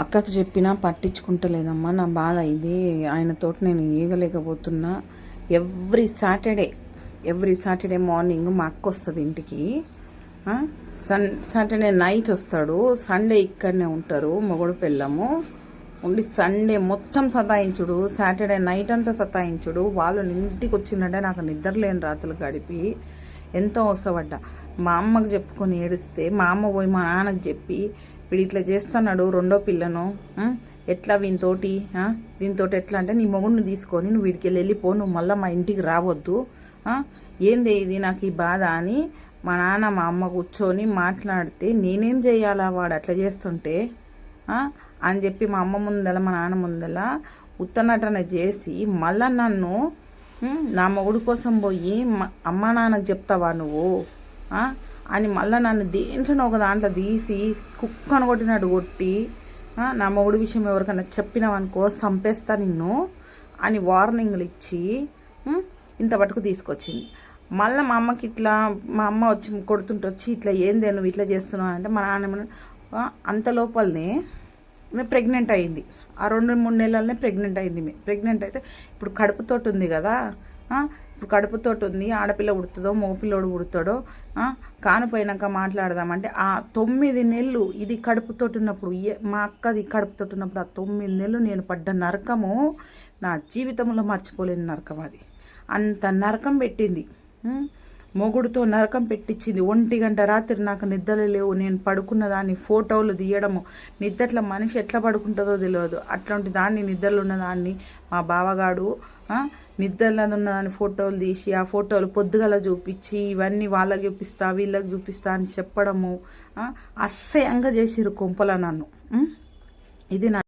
అక్కకి చెప్పినా పట్టించుకుంటలేదమ్మా. నా బాధ ఇది. ఆయనతోటి నేను ఈగలేకపోతున్నా. ఎవ్రీ సాటర్డే మార్నింగ్ మా అక్క వస్తుంది ఇంటికి. సాటర్డే నైట్ వస్తాడు. సండే ఇక్కడనే ఉంటారు మొగుడు పెళ్ళము ఉండి. సండే మొత్తం సతాయించుడు, సాటర్డే నైట్ అంతా సతాయించుడు. వాళ్ళు ఇంటికి వచ్చిందంటే నాకు నిద్రలేని రాత్రులు గడిపి ఎంతో అవసరపడ్డా. మా అమ్మకి చెప్పుకొని ఏడిస్తే మా అమ్మ పోయి మా నాన్నకి చెప్పి వీడు ఇట్లా చేస్తున్నాడు రెండో పిల్లను, ఎట్లా దీంతో ఎట్లా అంటే నీ మొగుడిని తీసుకొని నువ్వు వీడికి వెళ్ళిపో, నువ్వు మళ్ళీ మా ఇంటికి రావద్దు, ఏంది ఇది నాకు ఈ బాధ అని మా నాన్న మా అమ్మ కూర్చొని మాట్లాడితే నేనేం చేయాలా వాడు అట్లా చేస్తుంటే అని చెప్పి మా అమ్మ ముందల మా నాన్న ముందల ఉత్తనటన చేసి మళ్ళా నన్ను నా మొగుడు కోసం పోయి అమ్మ నాన్నకు చెప్తావా నువ్వు అని మళ్ళీ నన్ను దేంట్లో ఒక దాంట్లో తీసి కుక్కను కొట్టినట్టు కొట్టి నా మొగుడు విషయం ఎవరికైనా చెప్పినావనుకో చంపేస్తా నిన్ను అని వార్నింగ్లు ఇచ్చి ఇంత పట్టుకు తీసుకొచ్చింది. మళ్ళీ మా అమ్మకి ఇట్లా మా అమ్మ వచ్చి కొడుతుంటే వచ్చి ఇట్లా ఏందే నువ్వు ఇట్లా చేస్తున్నావు అంటే మా నాన్న అంత లోపలనే మేము ప్రెగ్నెంట్ అయింది. ఆ 2-3 నెలలనే ప్రెగ్నెంట్ అయింది. ప్రెగ్నెంట్ అయితే ఇప్పుడు కడుపుతోటి ఉంది కదా, ఇప్పుడు కడుపుతోటి ఉంది, ఆడపిల్ల పుడుతుందో మగపిల్లోడు పుడతాడో కానిపోయినాక మాట్లాడదామంటే ఆ 9 నెలలు ఇది కడుపుతోటి ఉన్నప్పుడు, మా అక్కది కడుపుతోటి ఉన్నప్పుడు ఆ 9 నెలలు నేను పడ్డ నరకము నా జీవితంలో మర్చిపోలేని నరకం. అది అంత నరకం పెట్టింది. మొగుడుతో నరకం పెట్టించింది. 1 గంట రాత్రి నాకు నిద్రలు లేవు. నేను పడుకున్న దాన్ని ఫోటోలు తీయడము, నిద్రలో మనిషి ఎట్లా పడుకుంటుందో తెలియదు అట్లాంటి దాన్ని, నిద్రలు ఉన్నదాన్ని మా బావగాడు నిద్రలో ఉన్నదాన్ని ఫోటోలు తీసి ఆ ఫోటోలు పొద్దుగల చూపించి ఇవన్నీ వాళ్ళకి చూపిస్తా వీళ్ళకి చూపిస్తా అని చెప్పడము అసహ్యంగా చేసిర్రు కొంపల నన్ను. ఇది నా